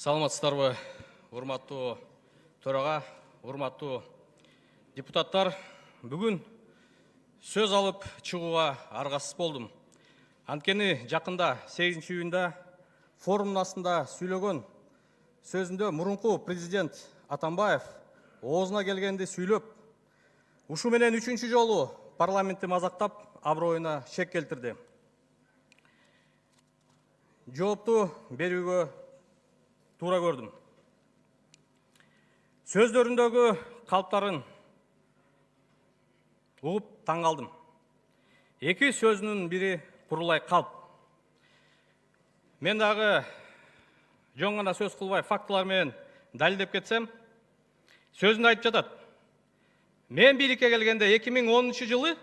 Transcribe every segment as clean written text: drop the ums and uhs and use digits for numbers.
Саламатсыздарбы, урматтуу төрага, урматтуу депутаттар. Бүгүн сөз алып чыгууга аргасыз болдум. Анткени жакында 8 июнда форумдун астында сүйлөгөн сөзүндө мурунку президент Атамбаев оозуна келгенди сүйлөп, ушу менен 3-чү жолу парламентти мазактап, аброюна шек келтирди. Жоопту берүүгө туура көрдүм. Сөздөрүндөгү калптарын угуп таң калдым. Эки сөзүнүн бири курулай калп. Мен дагы жөн гана сөз кылбай фактылар менен далилдеп кетсем, сөзүндө айтып жатат. Мен бийликке келгенде 2010 жылы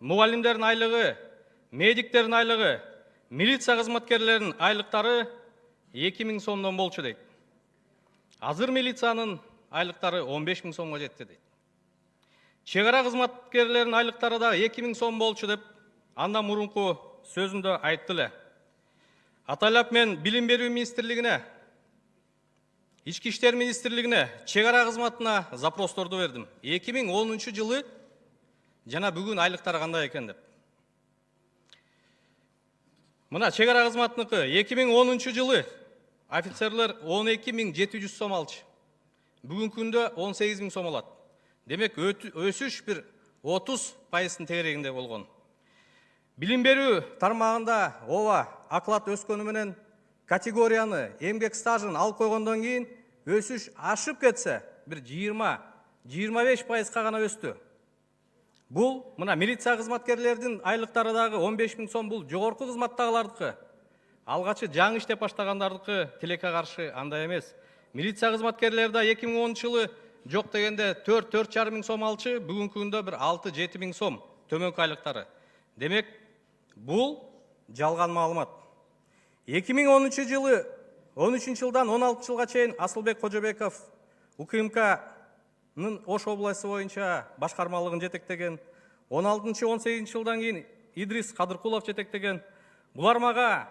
мугалимдердин айлыгы, медиктердин айлыгы, милиция кызматкерлеринин айлыктары 2000 сомдон болчу дейт. Азыр милициянын айлыктары 15 000 сомго жетти дейт. Чек ара кызматкерлеринин айлыктары да 2000 сом болчу деп андан мурунку сөзүндө айтты эле. Атайлап мен Билим берүү министрлигине, Ички иштер министрлигине, чек ара кызматына запросторду бердим. 2010 жылы жана бүгүн айлыктары кандай экен деп. Мына чек ара кызматыныкы 2010 жылы офицерлер 12 700 сом алчы. Бүгүнкү күндө 18 000 сом алат. Демек өсүш бир 30% тегерегинде болгон. Билим берүү тармагында ооба оклад өскөнү менен категорияны, эмгек стажын алып койгондон кийин өсүш ашып кетсе, бир 20-25% гана өстү. Бул мына милиция кызматкерлердин айлыктары дагы 15 000 сом, бул жогорку кызматтагылардыкы. Алгачы жаңы иштеп баштагандардыкы тилекке каршы андай эмес. Милиция кызматкерлери да 2010 жылы жок дегенде 4-4,5 000 сом алчы, бүгүнкү күндө бир 6-7 000 сом төмөнкү айлыктары. Демек, бул жалган маалымат. 2013 жылдан 16 жылга чейин Асылбек Кожобеков УКМКнын Ош областы боюнча башкармалыгын жетектеген, 16-18 жылдан кийин Идрис Кадыркулов жетектеген. Булар мага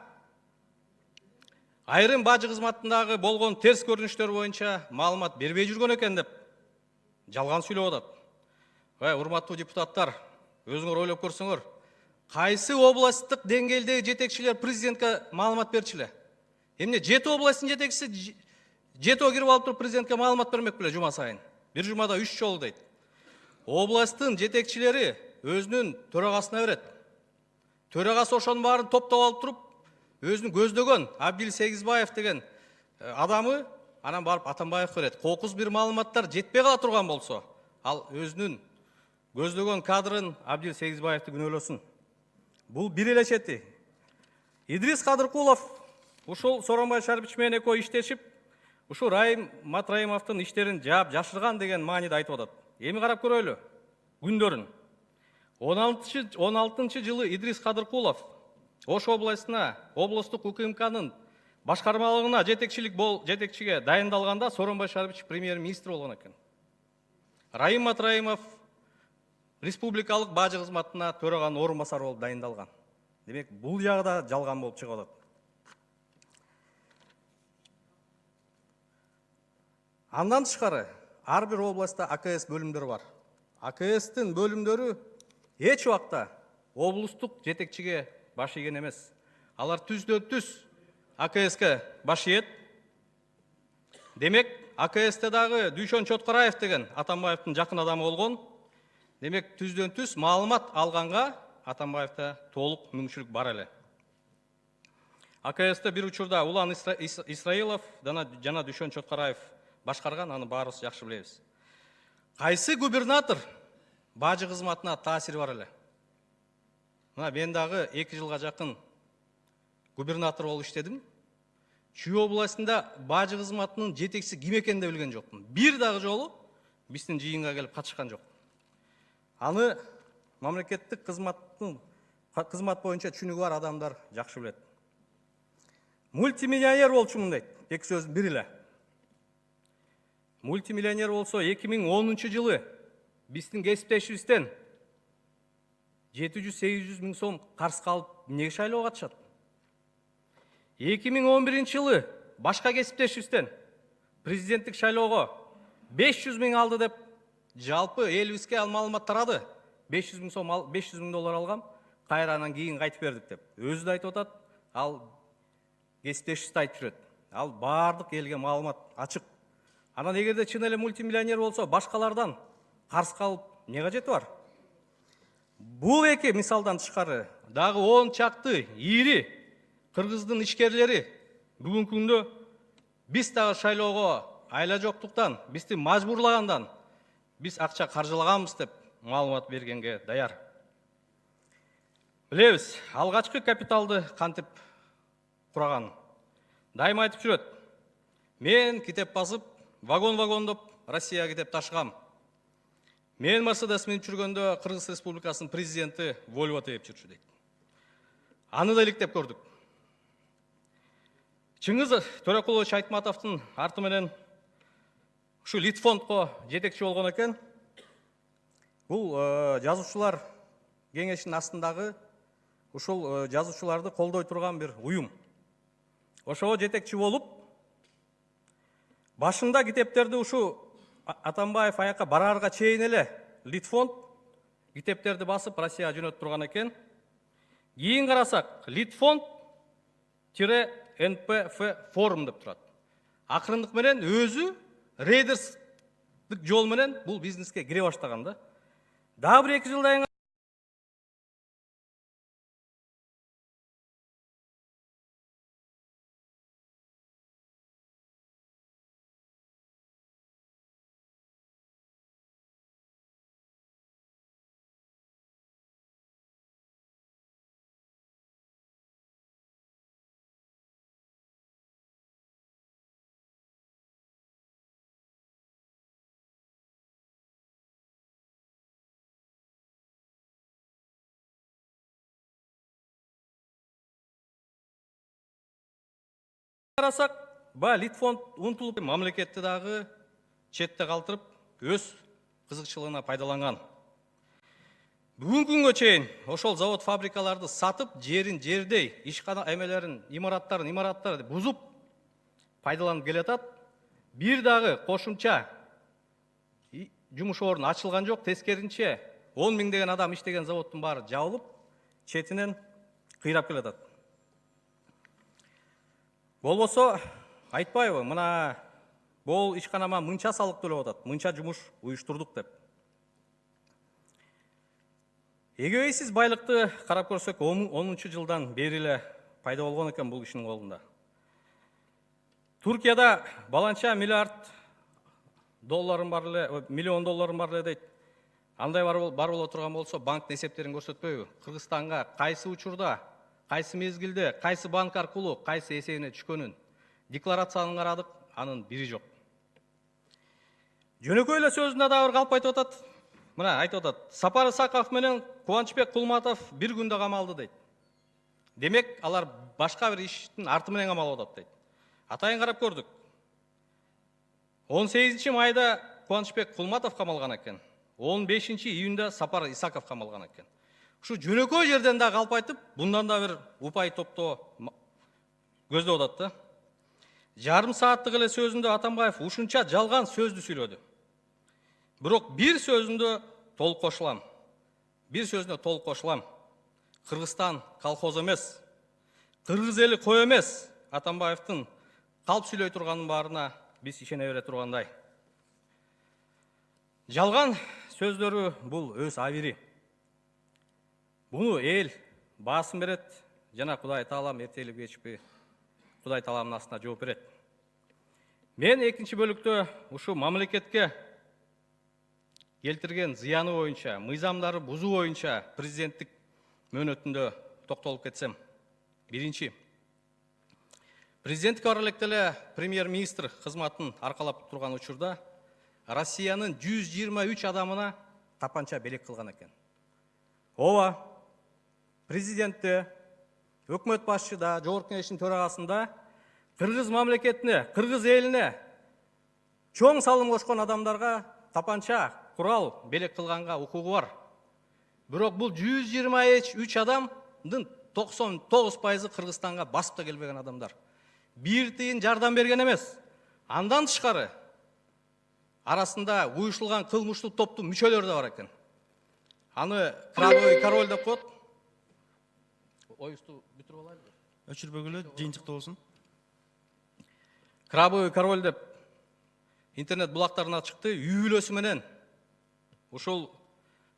айрым бажы кызматындагы болгон терс көрүнүштөр боюнча маалымат бербей жүргөн экен деп жалган сүйлөп атат. Урматтуу депутаттар, өзүңөр ойлоп көрсөңөр, кайсы областтык деңгээлдеги жетекчилер президентке маалымат берчү эле? Эмне Жети областынын жетекчиси Жетиге кирип алып туруп президентке маалымат бермек беле жума сайын? Бир жумада 3 жолу дейт. Областтын жетекчилери өзүнүн төрагасына берет. Төрагасы ошонун баарын топтоп алып туруп, өзүнүн көздөгөн Абдил Сегизбаев деген адамы анан барып Атамбаев берет. Кокус бир маалыматтар жетпей кала турган болсо, ал өзүнүн көздөгөн кадрын Абдил Сегизбаевди күнөөлөсүн. Бул бир эле чети. Идрис Кадыркулов ушул Сооронбай Шарипович менен экөө иштешип, ушу Райым Матраимовдун иштерин жаап жашырган деген мааниде айтып атат. Эми карап көрөлү күндөрүн. 16 жылы Идрис Кадыркулов Ош областына, областык УКМКнын башкармалыгына жетекчиге дайындалганда Сооронбай Шарипович премьер-министр болгон экен. Райым Матраимов республикалык бажы кызматына төраганын орун басары болуп дайындалган. Демек, бул жагы да жалган болуп чыгып атат. Андан тышкары, ар бир областта АКС бөлүмдөрү бар. АКСтин бөлүмдөрү эч убакта облустук жетекчиге баш ийген эмес. Алар түздөн-түз АКСке баш ийет. Демек, АКСте дагы Дүйшөн Чоткараев деген Атамбаевдин жакын адамы болгон. Демек, түздөн-түз маалымат алганга Атамбаевда толук мүмкүнчүлүк бар эле. АКСте бир учурда Улан Исраилов жана Дүйшөн Чоткараев башкарган, аны баарыбыз жакшы билебиз. Кайсы губернатор бажы кызматына таасири бар эле? Мына мен дагы 2 жылга жакын губернатор болуп иштедим. Чүй областында бажы кызматынын жетекчиси ким экенин да билген жокмун. Бир дагы жолу биздин жыйынга келип катышкан жок. Аны мамлекеттик кызмат боюнча түшүнүгү бар адамдар жакшы билет. Мультимиллионер болчумун дейт. Эки сөздүн бири эле. Мультимиллионер болсо 2010 жылы биздин кесиптешибизден 700-800 000 сом карыз калып эмнеге шайлоого катышат? 2011 жылы башка кесиптешибизден президенттик шайлоого 500 миң алды деп жалпы элибизге ал маалымат тарады. 500 миң сом, 500 миң доллар алгам, кайранан кийин кайтып бердик деп. Өзү да айтып атат, ал кесиптешибиз да айтып жүрөт. Ал бардык элге маалымат ачык. Анан эгерде чын эле мультимиллионер болсо, башкалардан карыз калып не кажети бар? Бул эки мисалдан тышкары дагы 10 чакты ири кыргыздын ишкерлери бүгүнкү күндө биз дагы шайлоого айла жоктуктан, бизди мажбурлагандан биз акча каржылаганбыз деп маалымат бергенге даяр. Билебиз, алгачкы капиталды кантип кураган. Дайыма айтып жүрөт. Мен китеп басып, вагон-вагондоп Россияга китеп ташыгам. Мен Мерседес менен жүргөндө Кыргыз Республикасынын президенти Volvo тээп жүрчү дейт. Аны да иликтеп көрдүк. Чыңгыз Төрөкулович Айтматовдун арты менен ушу Литфондко жетекчи болгон экен. Бул жазуучулар кеңешинин астындагы ушул жазуучуларды колдой турган бир уюм. Ошого жетекчи болуп, башында китептерди ушу Атамбаев аяка барарга чейин эле Литфонд китептерди басып Россияга жөнөтүп турган экен. Кийин карасак, Литфонд-НПФ форум деп турат. Акырындык менен өзү рейдерсдик жол менен бул бизнеске кире баштаган да. Дагы бир 2 жылдан карасак, Литфонд унутулуп мамлекетти дагы четте калтырып, өз кызыкчылыгына пайдаланган. Бүгүнкү күнгө чейин ошол завод фабрикаларды сатып, жерин жердей, ишкана эмелерин, имараттарын бузуп пайдаланып келатат. Бир дагы кошумча жумуш орун ачылган жок, тескеринче 10 миңдеген адам иштеген заводдун баары жабылып, четинен кыйрап келатат. Болбосо айтпайбы, мына бул ишканама мынча салык төлөп атат, мынча жумуш уюштурдук деп. Эгебейсиз байлыкты карап көрсөк, 10 жылдан бери эле пайда болгон экен бул кишинин колунда. Туркияда баланча миллион долларын бар эле дейт. Андай бар боло турган болсо, банк эсептерин көрсөтпөйбү? Кыргызстанга кайсы учурда, кайсы мезгилде, кайсы банк аркылуу, кайсы эсебине түшкөнүн декларацияны карадык, анын бири жок. Жөнөкөй эле сөзүндө дагы бир калп айтып атат. Мына айтып атат, Сапар Исаков менен Кубанычбек Кулматов бир күндө камалды дейт. Демек, алар башка бир иштин арты менен камалып атат дейт. Атайын карап көрдүк. 18 майда Кубанычбек Кулматов камалган экен. 15 июнда Сапар Исаков камалган экен. Ушу жөнөкөй жерден да калп айтып, bundan да бир упай топтоо көздөп атат да. Жарым сааттык эле сөзүндө Атамбаев ушунча жалган сөздү сүйлөдү. Бирок бир сөзүндө толук кошулам. Кыргызстан колхоз эмес. Кыргыз эли кой эмес. Атамбаевдин калп сүйлөй турганын баарына биз ишене бере тургандай. Жалган сөздөрү бул өз абири. Буну эл баасын берет, жана Кудай Таалам эртелип кечпи Кудай Тааламдын астына жооп берет. Мен экинчи бөлүктө ушу мамлекетке келтирген зыяны боюнча, мыйзамдарды бузуу боюнча президенттик мөөнөтүндө токтолуп кетсем. Биринчи, президенттик аралыкта эле премьер-министр кызматын аркалап турган учурда Россиянын 123 адамына тапанча белек кылган экен. Ооба, президентте, өкмөт башчыда, жогорку кеңештин төрагасында кыргыз мамлекетине, кыргыз элине чоң салым кошкон адамдарга тапанча, курал белек кылганга укугу бар. Бирок бул 123 адамдын 99% Кыргызстанга басып да келбеген адамдар. бир тыйын жардам берген эмес. Андан тышкары арасында уюшулган кылмыштуу топтун мүчөлөрү да бар экен. Аны Крабовый король деп коет. Оюсту бүтүрүп алайлы. Өчүрбөгүлө жыйынтыктуу болсун. Крабовый король деп интернет булактарына чыкты. Үй бүлөсү менен ушул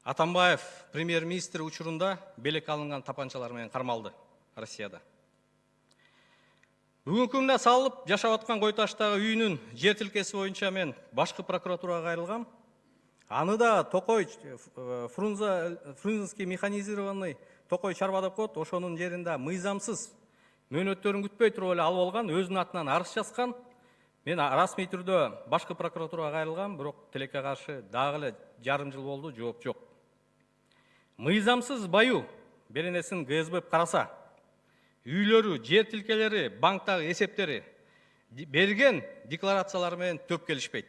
Атамбаев премьер-министр учурунда белек алынган тапанчалар менен кармалды Россияда. Бүгүнкү күндө салып жашап аткан Кой Таштагы үйүнүн жер тилкеси боюнча мен башкы прокуратурага кайрылгам. Аны да Токой Фрунзенский механизированный Токой чарба деп коет. Ошонун жеринде мыйзамсыз мөөнөттөрүн күтпөй туруп эле алып алган, өзүнүн атынан арыз жазган. Мен расмий түрдө башкы прокуратурага кайрылгам, бирок тилекке каршы дагы эле жарым жыл болду, жооп жок. Мыйзамсыз баю беренесин ГСБ караса, үйлөрү, жер тилкелери, банктагы эсептери берген декларациялар менен төп келишпейт.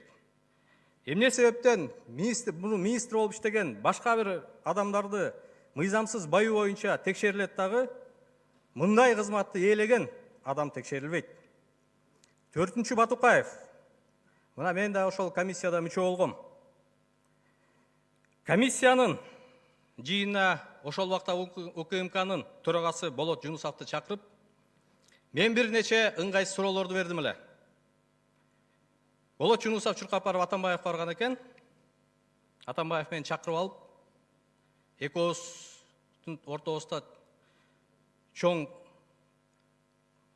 Эмне себептен министр болуп иштеген башка бир адамдарды мыйзамсыз баю боюнча текшерилет дагы, мындай кызматты ээлеген адам текшерилбейт. 4-чү Батукаев. Мына мен да ошол комиссияда мүчө болгом. Комиссиянын жыйынына ошол убакта УКМКнын төрагасы Болот Жунусовду чакырып, мен бир нече ыңгайсыз суроолорду бердим эле. Болот Жунусов чуркап барып Атамбаев барган экен. Атамбаев мени чакырып алып, экөөбүздүн ортобузда чоң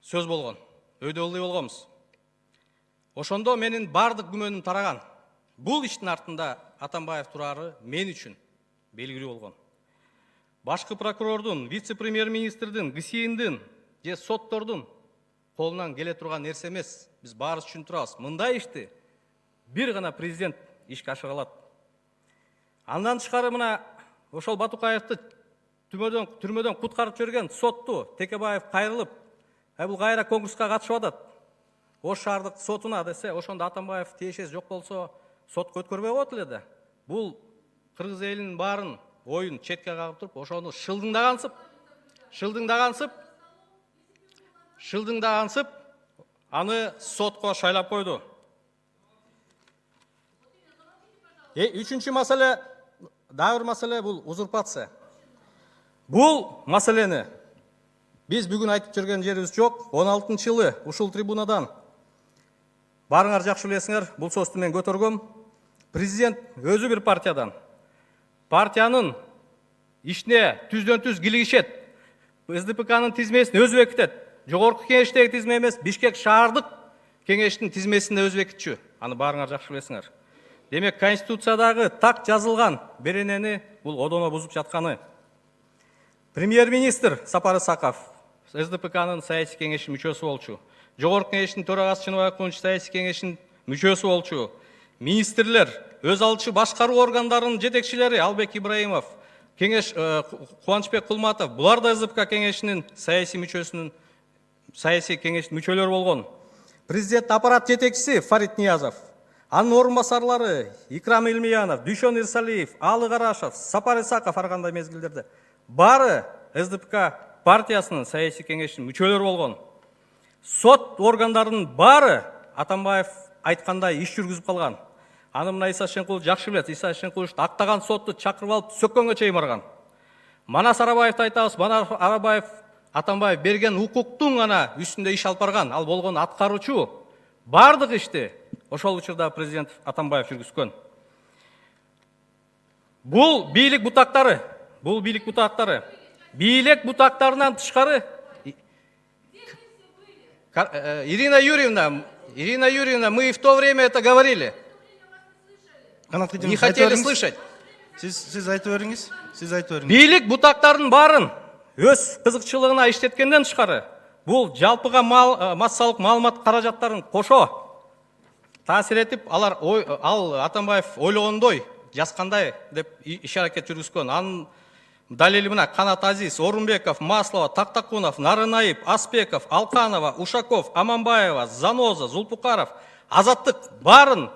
сөз болгон, өйдөлүү болгонбуз. Ошондо менин бардык күмөнүм тараган. Бул иштин артында Атамбаев турары мен үчүн белгилүү болгон. Башкы прокурордун, вице-премьер-министрдин, ГСИИндин же соттордун колунан келе турган нерсе эмес. Биз баарыбыз түшүнүп турабыз. Мындай ишти бир гана президент ишке ашыра алат. Андан тышкары мына ошол Батукаевди түрмөдөн куткарып жиберген сотту Текебаев кайрылып, бул кайра конкурска катышып атат. Ош шаардык сотуна десе, ошондо Атамбаев тиешеси жок болсо, сотко өткөрбөй коет эле да. Бул кыргыз элинин баарын оюн четке кагып туруп, ошону шылдыңдагансып, аны сотко шайлап койду. Үчүнчү маселе, дагы бир маселе бул узурпация. Бул маселени биз бүгүн айтып жүрген жерибиз жок. 16-жылы ушул трибунадан барыңар жакшы билесиңер, бул сөздү мен көтөргөм. Президент өзү бир партиядан. Партиянын ишине түздөн-түз килигишет. СДПКнын тизмесин өзү бекитет. Жогорку кеңештеги тизме эмес, Бишкек шаардык кеңештин тизмесинде өзү бекитчү. Аны барыңар жакшы билесиңер. Демек, Конституциядагы так жазылган беренени бул одоно бузуп жатканы. Премьер-министр Сапар Исаков СДПКнын саясий кеңешинин мүчөсү болчу. Жогорку кеңештин төрагасы Чыныбай Кулунч саясий кеңештин мүчөсү болчу. Министрлер, өз алчу башкаруу органдарынын жетекчилери Албек Ибраимов, Кубанычбек Кулматов, булар да СДПК кеңешинин саясий кеңештин мүчөлөрү болгон. Президент аппарат жетекчиси Фарид Ниязов, анын орун басарлары Икрам Илмиянов, Дүйшөн Ирсалиев, Алы Карашев, Сапар Исаков ар кандай мезгилдерде баары СДПК партиясынын саясий кеңешинин мүчөлөрү болгон. Сот органдарынын баары Атамбаев айткандай иш жүргүзүп калган. Аны мына Иса Шенкулов жакшы билет. Иса Шенкуловду актаган сотту чакырып алып сөккөнгө чейин барган. Манас Арабаевди айтабыз. Манас Арабаев Атамбаев берген укуктун гана үстүндө иш алып барган. Ал болгон аткаруучу. Бардык ишти ошол учурда президент Атамбаев жүргүзгөн. Бул бийлик бутактары. Бийлик бутактарынан тышкары Ирина Юрьевна, мы в то время это говорили. Не хотели слышать. Сиз айтып бериңиз. Бийлик бутактардын баарын өз кызыкчылыгына иштеткенден тышкары бул жалпыга массалык маалымат каражаттарын кошо таасир этип, ал Атамбаев ойлогондой жазгандай деп иш аракет жүргүзгөн. Анын далили мына: Канат Азиз, Орунбеков, Маслова, Тактакунов, Нарынаев, Аспеков, Алканова, Ушаков, Аманбаева, Заноза, Зулпукаров, Азаттык баарын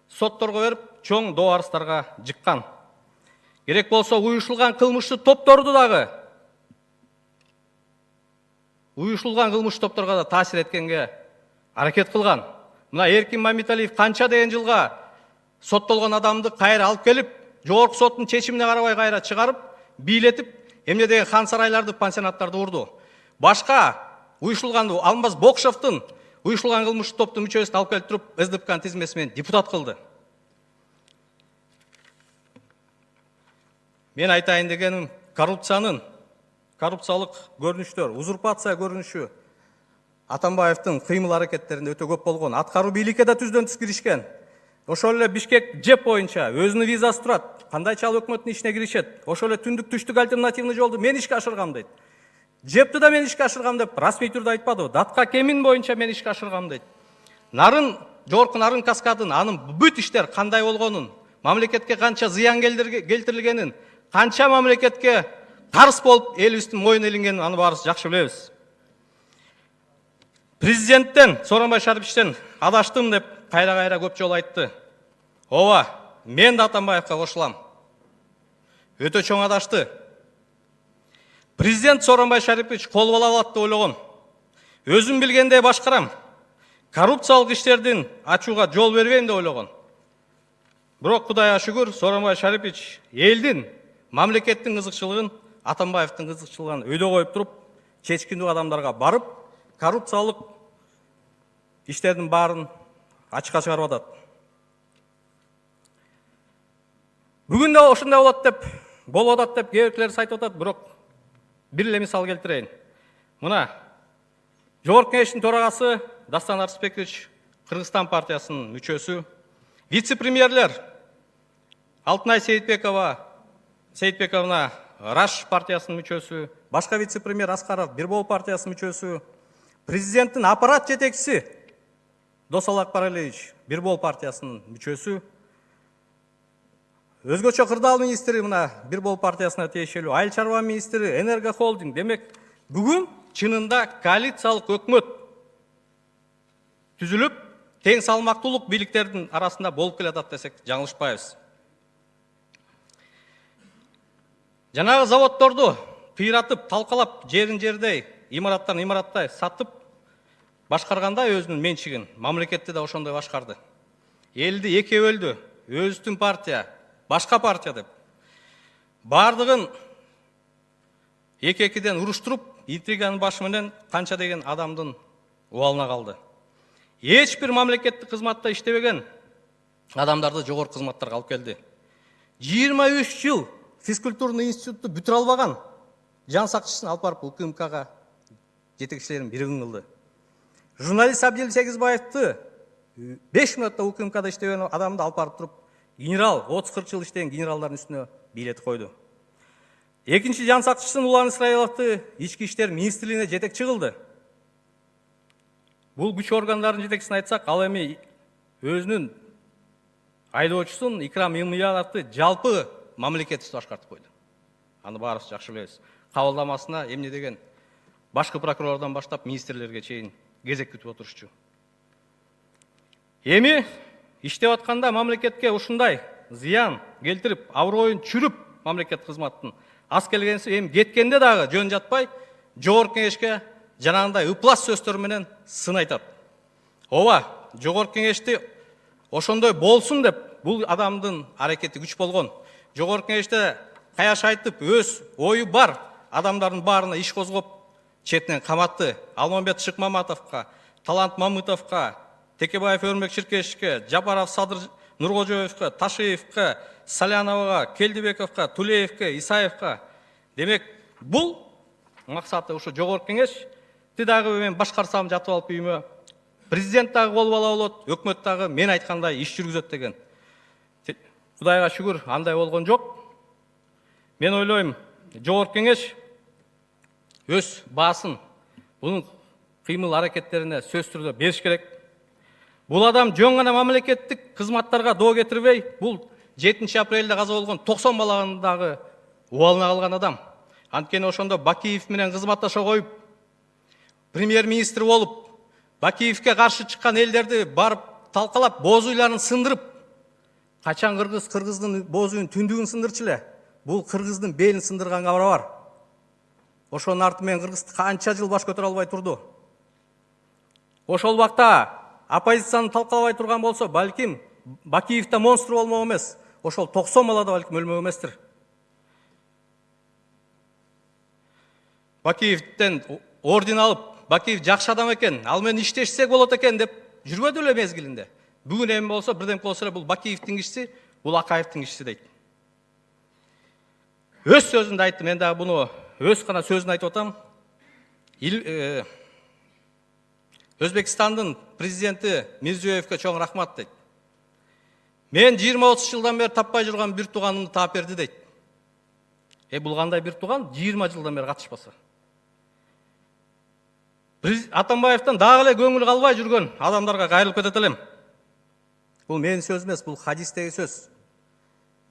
сотторго берип, чоң доо арыздарга жыккан. Керек болсо уюшулган кылмыштуу топторду дагы уюшулган кылмыш топторго да таасир эткенге аракет кылган. Мына Эркин Мамиталиев канча деген жылга соттолгон адамды кайра алып келип, жогорку соттун чечимине карабай кайра чыгарып, бийлетип, эмне деген хан сарайларды, пансионаттарды урду. Башка уюшулганды Алмаз Бокшовдун уюшулган кылмыш топтун мүчөсүн алып келип туруп, СДПКнын тизмеси менен депутат кылды. Мен айтайын дегеним, коррупциялык көрүнүштөр, узурпация көрүнүшү Атамбаевдин кыймыл аракеттеринде өтө көп болгон. Аткаруу бийликке да түздөн түз киришкен. Ошол эле Бишкек ЖЭП боюнча өзүнүн визасы турат. Кандайча ал өкмөттүн ишине киришет. Ошол эле түндүк түштүк альтернативный жолду мен ишке ашыргам дейт. ЖЭПти да мен ишке ашыргам деп расмий түрдө айтпады. Датка Кемин боюнча мен ишке ашыргам дейт. Жогорку Нарын каскадын анын бүт иштер кандай болгонун, мамлекетке канча зыян келтирилгенин, канча мамлекетке карыз болуп элибиздин моюна илингенин аны баарыбыз жакшы билебиз. Президенттен Сооронбай Шариповичтен адаштым деп кайра көп жолу айтты. Ооба, мен да Атамбаевга кошулам. Өтө чоң адашты. Президент Сооронбай Шарипович кол бала алат деп ойлогон. Өзүм билгендей башкарам. Коррупциялык иштердин ачууга жол бербейм деп ойлогон. Бирок Кудайга шүгүр, Сооронбай Шарипович элдин, мамлекеттин кызыкчылыгын, Атамбаевдин кызыкчылыгын өйдө коюп туруп, чечкиндүү адамдарга барып, коррупциялык иштердин баарын ачыкка чыгарып атат. Бүгүн да ошондой болуп атат деп кээ биркилер айтып атат, бирок бир эле мисал келтирейин. Мына Жогорку Кеңештин төрагасы Дастан Арсбекович Кыргызстан партиясынын мүчөсү, вице-премьерлер Алтынай Сейитбековна Раш партиясынын мүчөсү, башка вице-премьер Аскаров Бирбол партиясынын мүчөсү, президенттин аппарат жетекчиси Досалак Паралевич Бирбол партиясынын мүчөсү, өзгөчө кырдаал министри мына Бирбол партиясына тиешелүү, айыл чарба министри, Энерго холдинг. Демек, бүгүн чынында коалициялык өкмөт түзүлүп, тең салмактуулук бийликтердин арасында болуп келатат десек жаңылышпайбыз. Жанагы заводдорду кыйратып, талкалап, жердей, имараттай сатып башкарганда өзүнүн менчигин, мамлекетти да ошондой башкарды. Элди эки бөлдү, өзүнүн партия, башка партия деп. Бардыгын эки-экиден уруштуруп, интриганын башы менен канча деген адамдын убалына калды. Эч бир мамлекеттик кызматта иштебеген адамдарды жогорку кызматтарга алып келди. 23 жыл физкультурный институтты бүтүрө албаган жан сакчысын алып барып УКМКга жетекчилерин биригин кылды. Журналист Абдил Сегизбаевди 5 минутта УКМКда иштеген адамды алып барып туруп, генерал, 30-40 жыл иштеген генералдардын үстүнө бийлетип койду. Экинчи жан сакчысын Улан Исраиловду ички иштер министрлигине жетекчи кылды. Бул күч органдарынын жетекчисин айтсак, ал эми өзүнүн айдоочусун Икрам Имияновду жалпы мамлекеттик башкартып койду. Аны баарыбыз жакшы билебиз. Кабылдамасына эмне деген башкы прокурордон баштап министрлерге чейин кезек күтүп отурушчу. Эми иштеп атканда мамлекетке ушундай зыян келтирип, аброюн чүрүп мамлекет кызматтын аз келгенси эми кеткенде дагы жөн жатпай, Жогорку Кеңешке жанагындай ыплас сөздөр менен сын айтат. Ооба, Жогорку Кеңешти ошондой болсун деп бул адамдын аракети күч болгон. Жогорку Кеңеште каяш айтып, өз ою бар адамдардын баарына иш козгоп, четинен каматты. Алмамбет Шыкмаматовго, Талант Мамытовго, Текебаев Өрмөк Чиркешке, Жапаров Садыр Нургожоевго, Ташиевго, Саляновага, Келдибековго, Тулеевге, Исаевго. Демек, бул максаты ушу Жогорку Кеңешти дагы мен башкарсам жатып алып үйүмө, президент дагы кол бала болот, өкмөт дагы мен айткандай иш жүргүзөт деген. Кудайга шүгүр, андай болгон жок. Мен ойлойм, Жогорку Кеңеш өз баасын бунун кыймыл аракеттерине сөз түрдө бериш керек. Бул адам жөн гана мамлекеттик кызматтарга доо кетирбей, бул 7 апрелде каза болгон 90 баланын дагы убалына калган адам. Анткени ошондо Бакиев менен кызматташа коюп, премьер-министр болуп, Бакиевке каршы чыккан элдерди барып талкалап, боз уйларын сындырып, качан кыргыздын боз уйун түндүгүн сындырчу эле, бул кыргыздын белин сындырганга барабар. ошонун арты менен Кыргыз канча жыл баш көтөрө албай турду. Ошол убакта оппозицияны талкалабай турган болсо, балким Бакиев да монстр болмок эмес. Ошол 90 бала да балким өлмөк эместир. Бакиевден орден алып, Бакиев жакшы адам экен, ал менен иштешсек болот экен деп жүрбөдү эле мезгилинде. Бүгүн эми болсо, бирдемке болсо эле бул Бакиевдин кишиси, бул Акаевдин кишиси дейт. Өз сөзүндө айтты, мен дагы буну өз гана сөзүн айтып атам. Өзбекстандын президенти Мирзиёевке чоң рахмат дейт. Мен 20-30 жылдан бери таппай жүргөн бир тууганымды таап берди дейт. Бул кандай бир тууган 20 жылдан бери катышпаса. Атамбаевден дагы эле көңүл калбай жүргөн адамдарга кайрылып кетет элем. Бул менин сөз эмес, бул хадистеги сөз.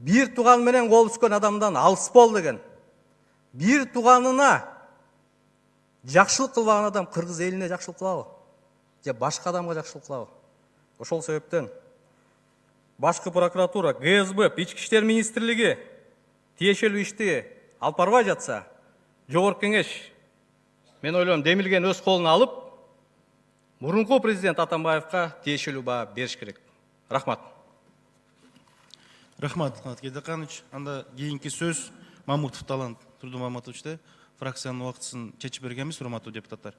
Бир тууган менен кол түшкөн адамдан алыс бол деген. Бир тууганына жакшылык кылбаган адам кыргыз элине жакшылык кылабы? Же башка адамга жакшылык кылабы? Ошол себептен башкы прокуратура, ГСБ, Ички иштер министрлиги тиешелүү ишти алып барбай жатса, жогорку кеңеш, мен ойлойм, демилген өз колуна алып, мурунку президент Атамбаевка тиешелүү баа бериш керек. Рахмат. Рахмат, Канат Кедаканович. Анда кийинки сөз Мамутов Талант Турдумаматовичте фракциянын убактысын чечип бергенбиз, урматтуу депутаттар.